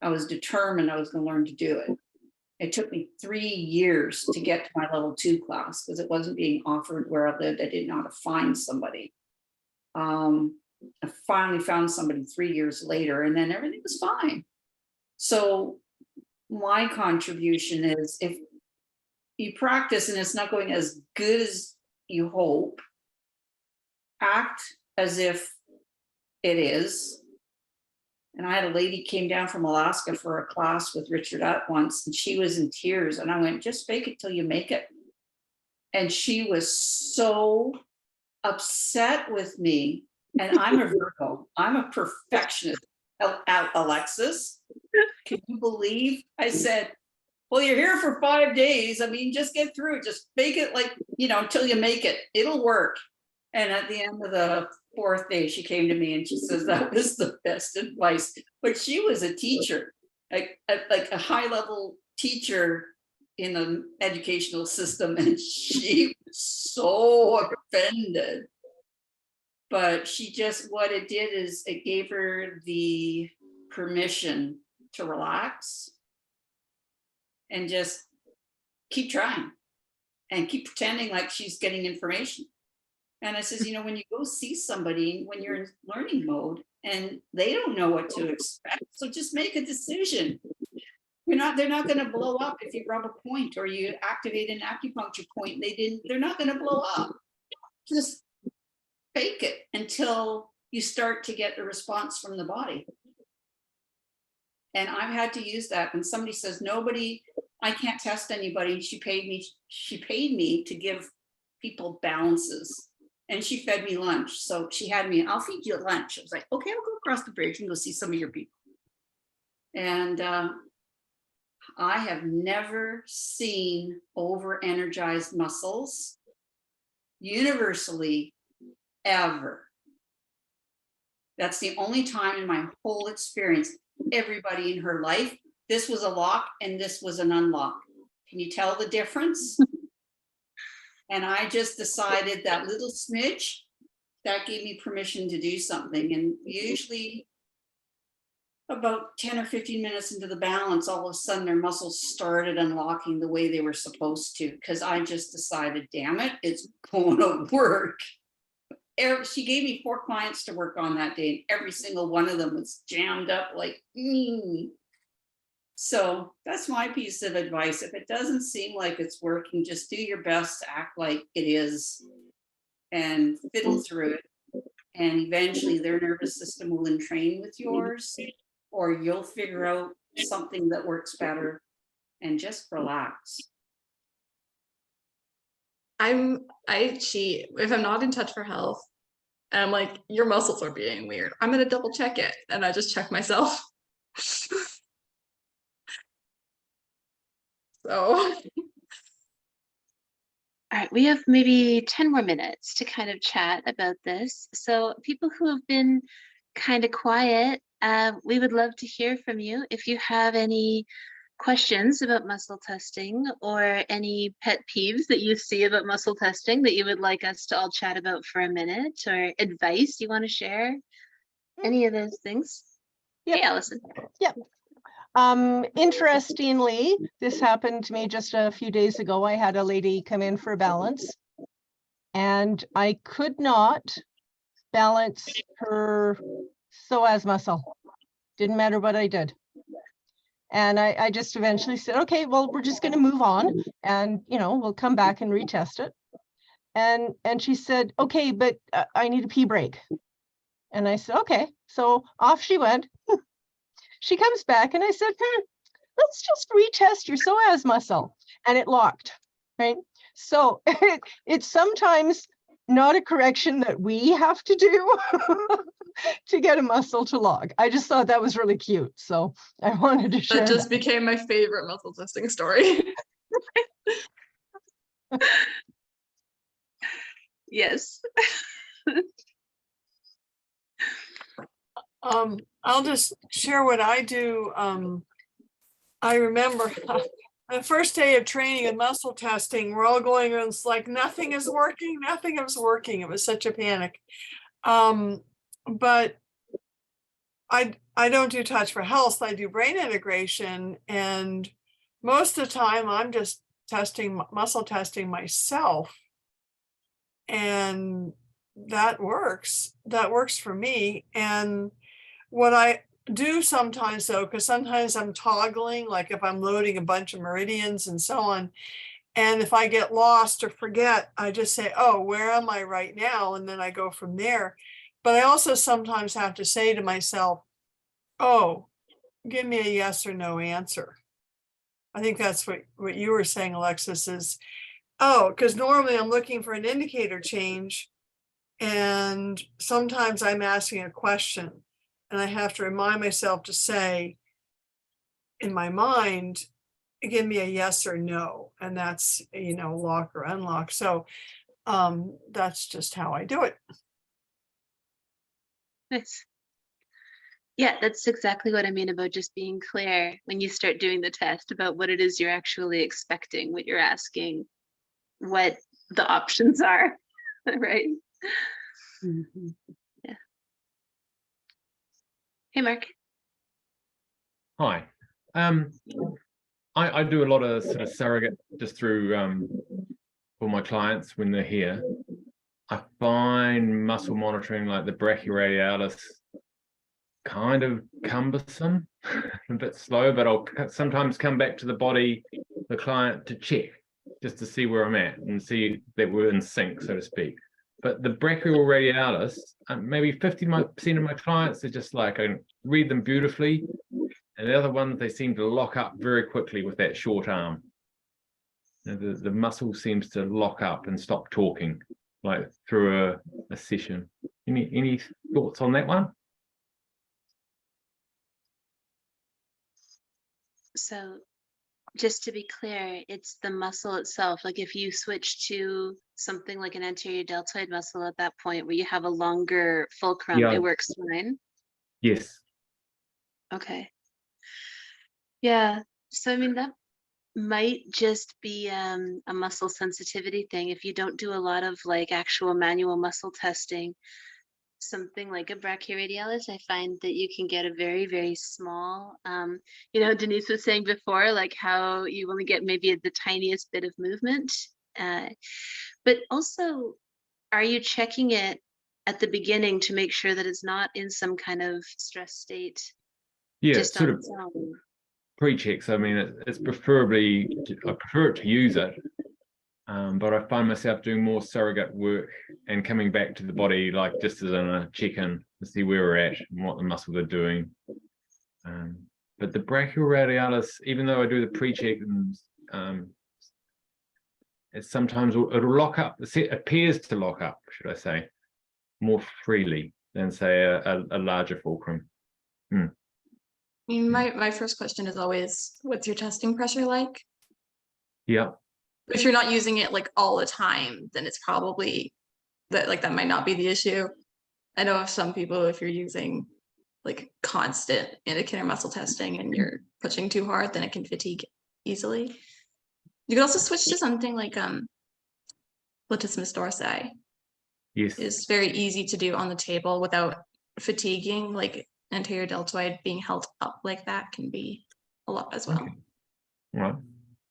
I was determined I was going to learn to do it. It took me 3 years to get to my level 2 class because it wasn't being offered where I lived. I didn't know how to find somebody. I finally found somebody 3 years later, and then everything was fine. So my contribution is, if you practice and it's not going as good as you hope, act as if it is. And I had a lady came down from Alaska for a class with Richard at once, and she was in tears, and I went, just fake it till you make it. And she was so upset with me. And I'm a Virgo, I'm a perfectionist. Alexis, can you believe? I said, well, you're here for 5 days. I mean, just get through it. Just fake it, like, you know, until you make it. It'll work. And at the end of the 4th day, she came to me and she says, that was the best advice. But she was a teacher, like a high level teacher in the educational system, and she was so offended. But she just, what it did is it gave her the permission to relax and just keep trying and keep pretending like she's getting information. And I says, you know, when you go see somebody, when you're in learning mode and they don't know what to expect, so just make a decision. They're not going to blow up if you rub a point or you activate an acupuncture point. They're not going to blow up. Just fake it until you start to get a response from the body. And I've had to use that when somebody says, I can't test anybody. She paid me to give people balances, and she fed me lunch. So she had me, I'll feed you at lunch. I was like, okay, I'll go across the bridge and go see some of your people. And I have never seen over-energized muscles universally ever. That's the only time in my whole experience, everybody in her life, this was a lock and this was an unlock. Can you tell the difference? And I just decided that little smidge, that gave me permission to do something. And usually about 10 or 15 minutes into the balance, all of a sudden their muscles started unlocking the way they were supposed to, because I just decided, damn it, it's going to work. She gave me 4 clients to work on that day, and every single one of them was jammed up like, So that's my piece of advice. If it doesn't seem like it's working, just do your best to act like it is and fiddle through it. And eventually their nervous system will entrain with yours, or you'll figure out something that works better, and just relax. I cheat if I'm not in Touch for Health and I'm like, your muscles are being weird. I'm gonna double check it, and I just check myself. So All right, we have maybe 10 more minutes to kind of chat about this. So people who have been kind of quiet, we would love to hear from you. If you have any questions about muscle testing or any pet peeves that you see about muscle testing that you would like us to all chat about for a minute, or advice you want to share, any of those things. Yep. Hey, Allison. Yep. Interestingly, this happened to me just a few days ago. I had a lady come in for balance, and I could not balance her psoas muscle. Didn't matter what I did. And I just eventually said, okay, well, we're just going to move on, and we'll come back and retest it. And she said, okay, but I need a pee break. And I said, okay. So off she went. She comes back and I said, let's just retest your psoas muscle. And it locked, right? So it's sometimes not a correction that we have to do to get a muscle to lock. I just thought that was really cute. So I wanted to share that just became my favorite muscle testing story. Yes. I'll just share what I do. I remember the first day of training and muscle testing, we're all going around, it's like nothing is working, nothing is working. It was such a panic. But I don't do Touch for Health, I do brain integration, and most of the time I'm just muscle testing myself. And that works for me. And what I do sometimes though, because sometimes I'm toggling, like if I'm loading a bunch of meridians and so on, and if I get lost or forget, I just say, oh, where am I right now? And then I go from there. But I also sometimes have to say to myself, oh, give me a yes or no answer. I think that's what you were saying, Alexis, is, oh, because normally I'm looking for an indicator change, and sometimes I'm asking a question. And I have to remind myself to say, in my mind, give me a yes or no. And that's, lock or unlock. So that's just how I do it. Nice. Yeah, that's exactly what I mean about just being clear when you start doing the test about what it is you're actually expecting, what you're asking, what the options are, right? Yeah. Hey, Mark. Hi. I do a lot of sort of surrogate just through for my clients when they're here. I find muscle monitoring like the brachioradialis kind of cumbersome, a bit slow, but I'll sometimes come back to the body, the client, to check just to see where I'm at and see that we're in sync, so to speak. But the brachioradialis, maybe 50% of my clients, they're just like, I read them beautifully. And the other ones, they seem to lock up very quickly with that short arm. The muscle seems to lock up and stop talking, like through a session. Any thoughts on that one? So just to be clear, it's the muscle itself. Like if you switch to something like an anterior deltoid muscle at that point where you have a longer fulcrum, Yeah. it works fine. Yes. Okay. Yeah. So I mean that might just be a muscle sensitivity thing. If you don't do a lot of like actual manual muscle testing, something like a brachioradialis, I find that you can get a very, very small, Denise was saying before, like how you only get maybe the tiniest bit of movement. But also, are you checking it at the beginning to make sure that it's not in some kind of stress state Yeah, just sort on of its own? pre-checks. I mean, it's preferably, I prefer it to use it, but I find myself doing more surrogate work and coming back to the body, like just as in a check-in to see where we're at and what the muscles are doing. But the brachioradialis, even though I do the pre-check, it sometimes it'll lock up. It appears to lock up, should I say, more freely than say a larger fulcrum. I mean, my first question is always, what's your testing pressure like? Yeah. If you're not using it like all the time, then it's probably that might not be the issue. I know of some people, if you're using like constant indicator muscle testing and you're pushing too hard, then it can fatigue easily. You can also switch to something like latissimus dorsi. Yes. It's very easy to do on the table without fatiguing. Like anterior deltoid being held up like that can be a lot as well. Okay. All right.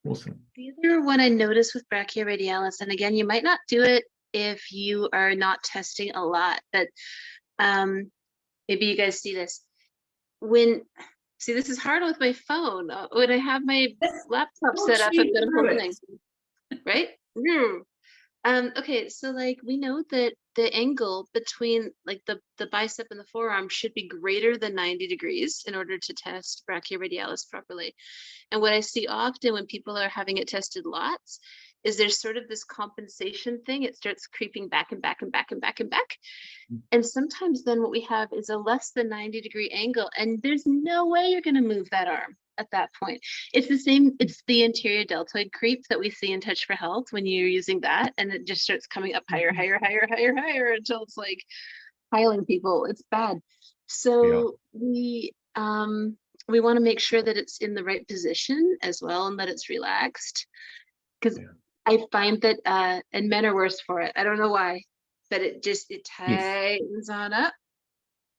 Awesome. The other one I noticed with brachioradialis, and again, you might not do it if you are not testing a lot, but maybe you guys see this. This is hard with my phone. When I have my laptop set up, I've got a whole thing, right? Okay, so like we know that the angle between like the bicep and the forearm should be greater than 90 degrees in order to test brachioradialis properly. And what I see often when people are having it tested lots is there's sort of this compensation thing. It starts creeping back and back and back and back and back. And sometimes then what we have is a less than 90-degree angle, and there's no way you're going to move that arm at that point. It's the same, it's the anterior deltoid creep that we see in Touch for Health when you're using that, and it just starts coming up higher, higher, higher, higher, higher until it's like piling people. It's bad. So we want to make sure that it's in the right position as well and that it's relaxed, because I find that and men are worse for it. I don't know why, but it tightens on up.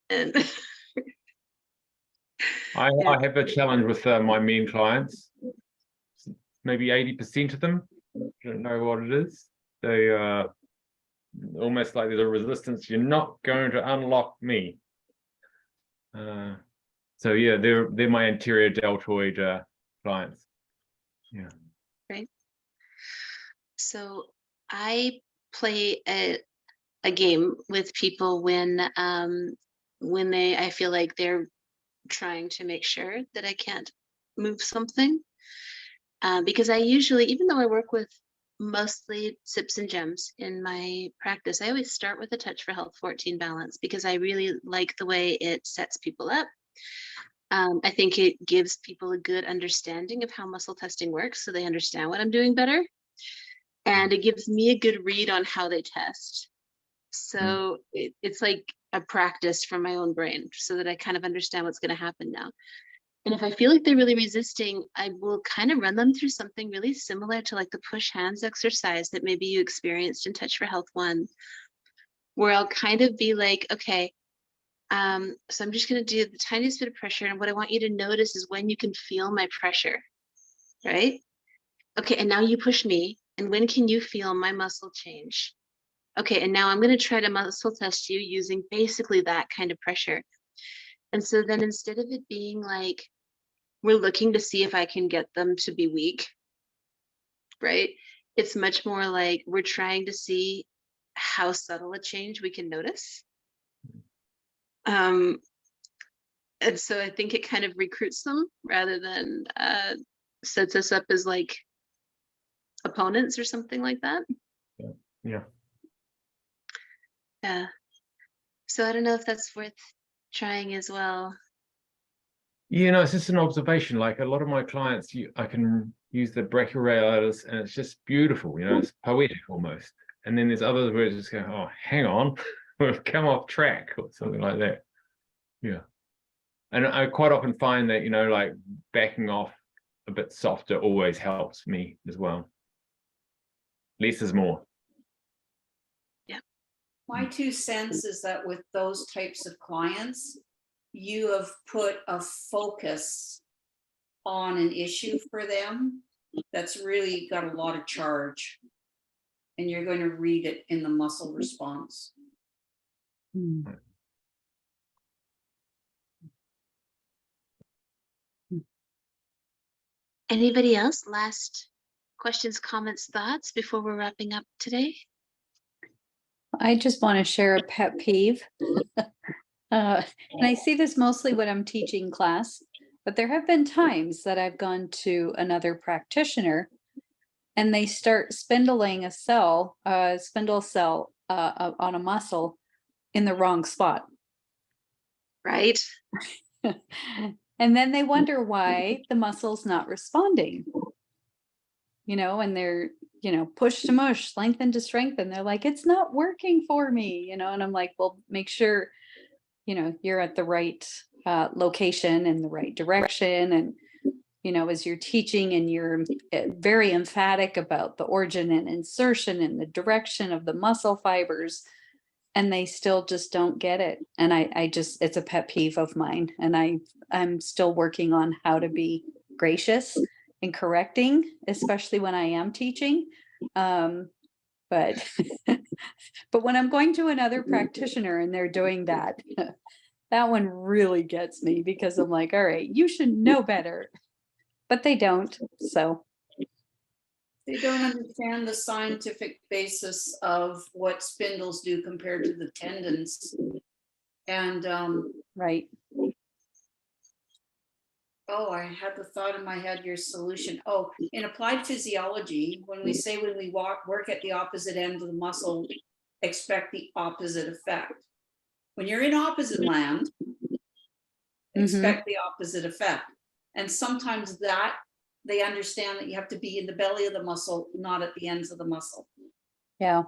And I have a challenge with my men clients. Maybe 80% of them don't know what it is. They almost like there's a resistance. You're not going to unlock me. So yeah, they're my anterior deltoid clients. Yeah. Right. So I play a game with people when I feel like they're trying to make sure that I can't move something, because I usually, even though I work with mostly SIPs and GEMs in my practice, I always start with a Touch for Health 14 balance because I really like the way it sets people up. I think it gives people a good understanding of how muscle testing works, so they understand what I'm doing better. And it gives me a good read on how they test. So it's like a practice from my own brain so that I kind of understand what's going to happen now. And if I feel like they're really resisting, I will kind of run them through something really similar to like the push hands exercise that maybe you experienced in Touch for Health 1, where I'll kind of be like, okay, so I'm just going to do the tiniest bit of pressure. And what I want you to notice is when you can feel my pressure, right? Okay, and now you push me. And when can you feel my muscle change? Okay, and now I'm going to try to muscle test you using basically that kind of pressure. And so then instead of it being like, we're looking to see if I can get them to be weak, right? It's much more like we're trying to see how subtle a change we can notice. And so I think it kind of recruits them rather than sets us up as like opponents or something like that. Yeah. Yeah. So I don't know if that's worth trying as well. You know, it's just an observation. Like a lot of my clients, I can use the brachioradialis and it's just beautiful, you know, it's poetic almost. And then there's others where it's just go, oh, hang on, we've come off track or something like that. Yeah. And I quite often find that, you know, like backing off a bit softer always helps me as well. Less is more. My 2 cents is that with those types of clients, you have put a focus on an issue for them that's really got a lot of charge. And you're going to read it in the muscle response. Anybody else? Last questions, comments, thoughts before we're wrapping up today? I just want to share a pet peeve. And I see this mostly when I'm teaching class, but there have been times that I've gone to another practitioner and they start spindling a spindle cell on a muscle in the wrong spot. Right. And then they wonder why the muscle's not responding. You know, and they're, you know, push to mush, lengthen to strengthen. They're like, it's not working for me, you know, and I'm like, well, make sure, you know, you're at the right location and the right direction. And, you know, as you're teaching and you're very emphatic about the origin and insertion and the direction of the muscle fibers, and they still just don't get it. And I just, it's a pet peeve of mine. And I'm still working on how to be gracious and correcting, especially when I am teaching. But but when I'm going to another practitioner and they're doing that, that one really gets me because I'm like, all right, you should know better, but they don't. So They don't understand the scientific basis of what spindles do compared to the tendons. And right. oh, I had the thought in my head, your solution. Oh, in applied physiology, when we say when we work at the opposite end of the muscle, expect the opposite effect. When you're in opposite land, expect the opposite effect. And sometimes that they understand that you have to be in the belly of the muscle, not at the ends of the muscle. Yeah.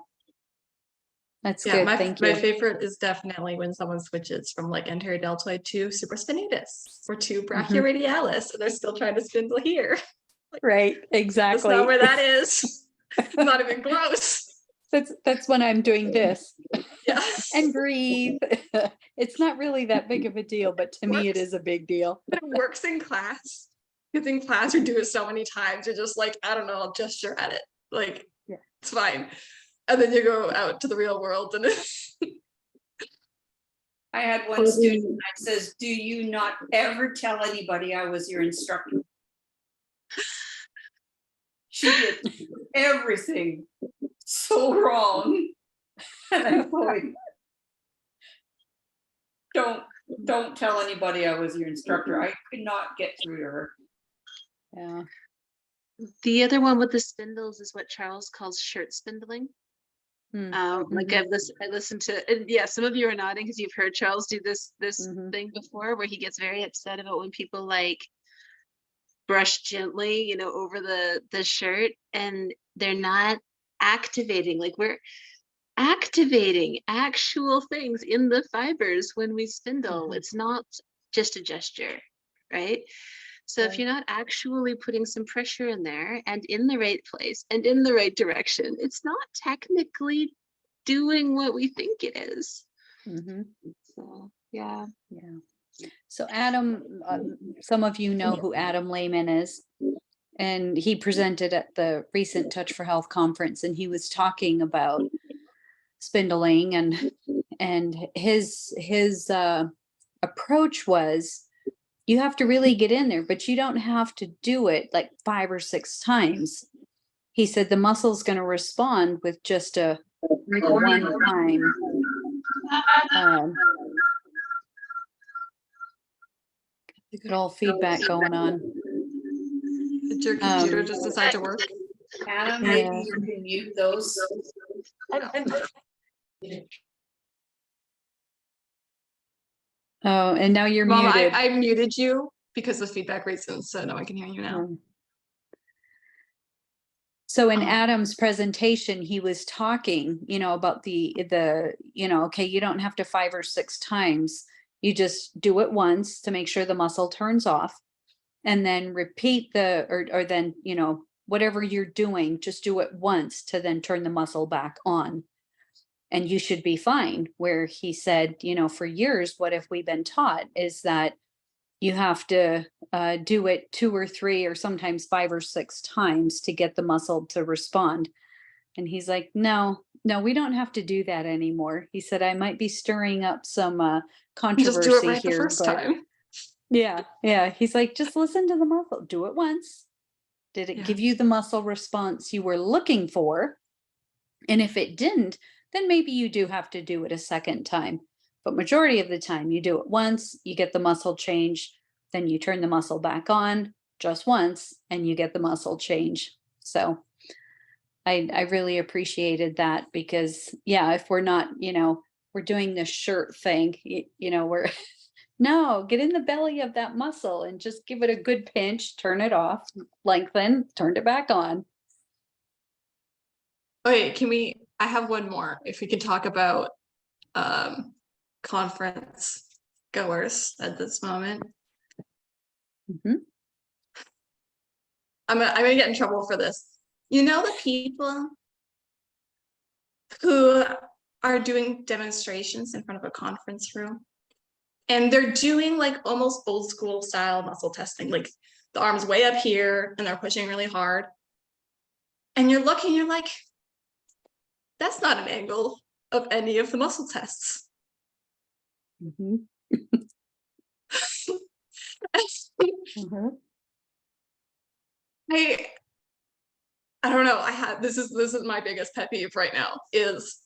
That's Yeah, good. my Thank you. favorite is definitely when someone switches from like anterior deltoid to supraspinatus or to brachioradialis, and they're still trying to spindle here. Like, right. Exactly. that's not where that is. It's not even close. That's when I'm doing this. Yeah. And breathe. It's not really that big of a deal, but to me it is a big deal. But it works in class. Because in class you do it so many times, you're just like, I don't know, I'll gesture at it. Like, yeah, it's fine. And then you go out to the real world and I had one student that says, do you not ever tell anybody I was your instructor? She did everything so wrong. And I'm going, don't tell anybody I was your instructor. I could not get through to her. yeah. The other one with the spindles is what Charles calls shirt spindling. Like I listened to, and yeah, some of you are nodding because you've heard Charles do this thing before, where he gets very upset about when people like brush gently, you know, over the shirt, and they're not activating. Like activating actual things in the fibers when we spindle. Mhm. It's not just a gesture, right? So if Right. you're not actually putting some pressure in there and in the right place and in the right direction, it's not technically doing what we think it is. Mhm. So yeah. Yeah. So Adam, some of you know who Adam Lehman is, and he presented at the recent Touch for Health conference, and he was talking about spindling, and his approach was, you have to really get in there, but you don't have to do it like 5 or 6 times. He said the muscle's going to respond with just a one time. Good old feedback going on. Did your computer Um, just decide to work? Adam, Yeah. maybe you can mute those. Oh, and now you're Mom, muted. I muted you because of feedback reasons, so no one can hear you now. So in Oh. Adam's presentation, he was talking, about the, okay, you don't have to 5 or 6 times. You just do it once to make sure the muscle turns off, and then repeat or then, whatever you're doing, just do it once to then turn the muscle back on. And you should be fine. Where he said, for years, what have we been taught is that you have to do it 2 or 3 or sometimes 5 or 6 times to get the muscle to respond. And he's like, no, we don't have to do that anymore. He said, I might be stirring up some Just do it controversy right the here, first but time. yeah. He's like, just listen to the muscle, do it once. Did it Yeah. give you the muscle response you were looking for? And if it didn't, then maybe you do have to do it a second time. But majority of the time, you do it once, you get the muscle change, then you turn the muscle back on just once, and you get the muscle change. So I really appreciated that, because if we're not, we're doing this shirt thing, we're no, get in the belly of that muscle and just give it a good pinch, turn it off, lengthen, turn it back on. Okay, I have one more. If we could talk about conference goers at this moment. Mhm. I'm gonna get in trouble for this. The people who are doing demonstrations in front of a conference room, and they're doing like almost old school style muscle testing, like the arms way up here and they're pushing really hard. And you're looking, you're like, that's not an angle of any of the muscle tests. Mhm. Mhm. I don't know. This is my biggest pet peeve right now. Is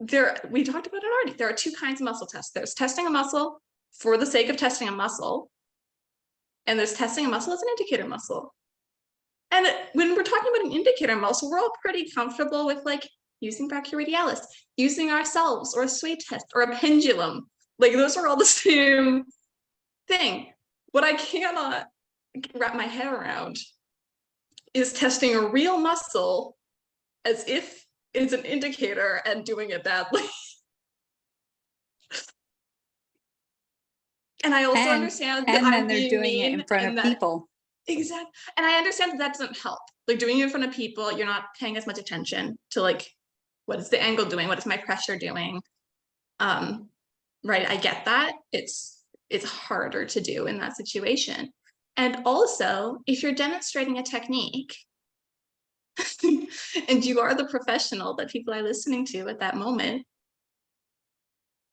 there? We talked about it already. There are 2 kinds of muscle tests. There's testing a muscle for the sake of testing a muscle, and there's testing a muscle as an indicator muscle. And when we're talking about an indicator muscle, we're all pretty comfortable with like using brachioradialis, using ourselves, or a sway test, or a pendulum. Like those are all the same thing. What I cannot wrap my head around is testing a real muscle as if it's an indicator and doing it badly. And I also understand that and then I'm they're being doing it mean in front and of that people. exactly. And I understand that doesn't help. Like doing it in front of people, you're not paying as much attention to like, what is the angle doing? What is my pressure doing? Right, I get that. It's harder to do in that situation. And also, if you're demonstrating a technique and you are the professional that people are listening to at that moment,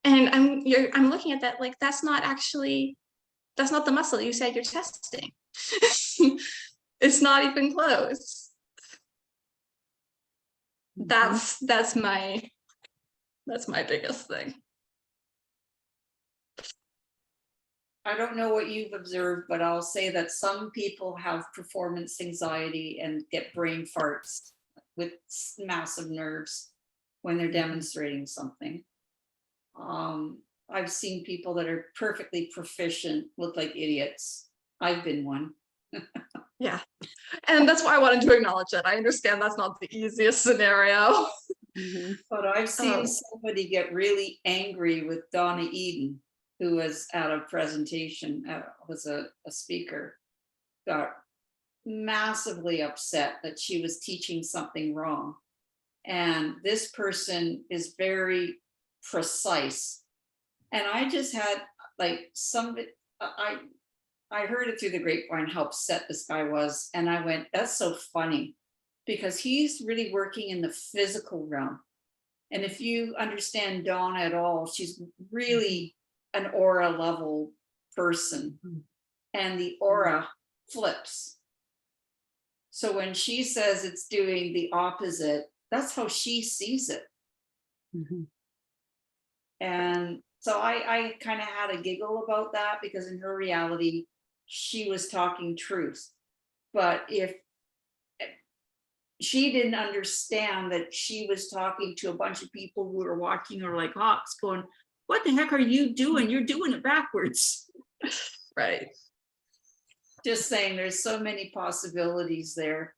and I'm looking at that like that's not the muscle you said you're testing. It's not even close. Mhm. That's my biggest thing. I don't know what you've observed, but I'll say that some people have performance anxiety and get brain farts with massive nerves when they're demonstrating something. I've seen people that are perfectly proficient look like idiots. I've been one. Yeah. And that's why I wanted to acknowledge it. I understand that's not the easiest scenario. Mhm. But I've seen Oh. somebody get really angry with Donna Eden, who was at a presentation, was a speaker, got massively upset that she was teaching something wrong. And this person is very precise. And I just had like I heard it through the grapevine how upset this guy was. And I went, that's so funny, because he's really working in the physical realm. And if you understand Dawn at all, she's really an aura level person. And the aura flips. So when she says it's doing the opposite, that's how she sees it. Mhm. And so I kind of had a giggle about that, because in her reality, she was talking truth. But if she didn't understand that she was talking to a bunch of people who were watching her like hawks, going, what the heck are you doing? You're doing it backwards. Right. Just saying, there's so many possibilities there.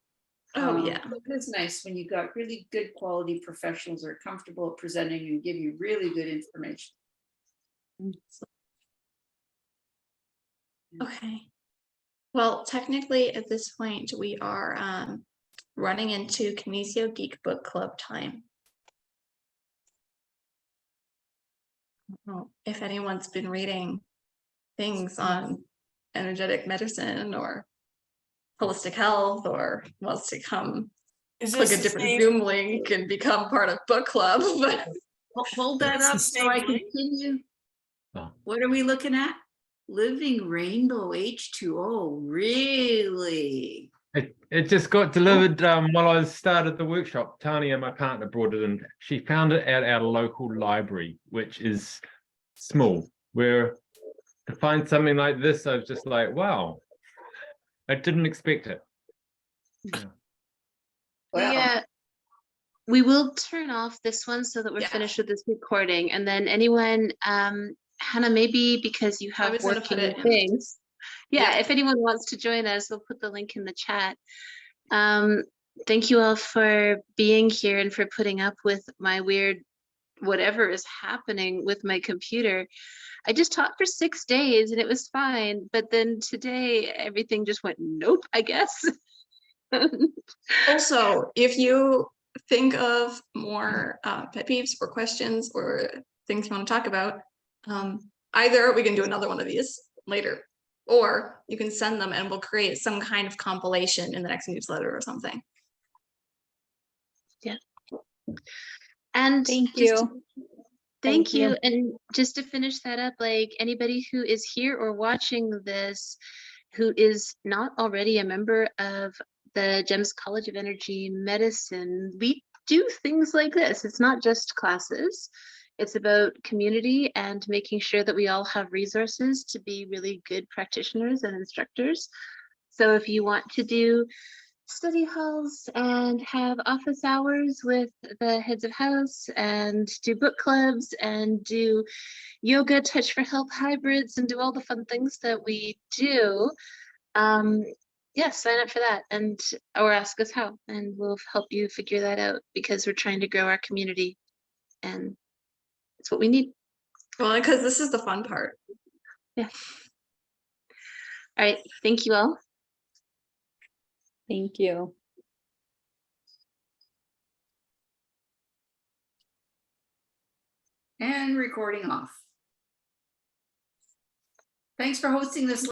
Oh, yeah. It is nice when you got really good quality professionals that are comfortable at presenting and give you really good information. Okay. Well, technically at this point, we are running into Kinesio Geek Book Club time. I don't know if anyone's been reading things on energetic medicine or holistic health, or wants to come Is click this a the different same? Zoom link and become part of book club. But Hold that It's the up so I same link? continue. Oh. What are we looking at? Living Rainbow H2O, really? It just got delivered while I started the workshop. Tanya, my partner, brought it in. She found it at our local library, which is small. Where to find something like this, I was just like, wow, I didn't expect it. Wow. We will turn off this one so that we're Yeah. finished with this recording, and then anyone, Hannah, maybe because you have was gonna put working it in. things. Yeah, Yeah. if anyone wants to join us, we'll put the link in the chat. Thank you all for being here and for putting up with my weird whatever is happening with my computer. I just taught for 6 days and it was fine, but then today everything just went nope, I guess. Also, if you think of more pet peeves or questions or things you want to talk about, either we can do another one of these later, or you can send them and we'll create some kind of compilation in the next newsletter or something. Yeah. And Thank just you. thank you. And just to finish that up, like anybody who is here or watching this who is not already a member of the GEMS College of Energy Medicine, we do things like this. It's not just classes. It's about community and making sure that we all have resources to be really good practitioners and instructors. So if you want to do study halls and have office hours with the heads of house and do book clubs and do yoga, touch for help hybrids, and do all the fun things that we do, yeah, sign up for that and or ask us how, and we'll help you figure that out, because we're trying to grow our community and it's what we need. Well, because this is the fun part. Yeah. All right, thank you all. Thank you. And recording off. Thanks for hosting this.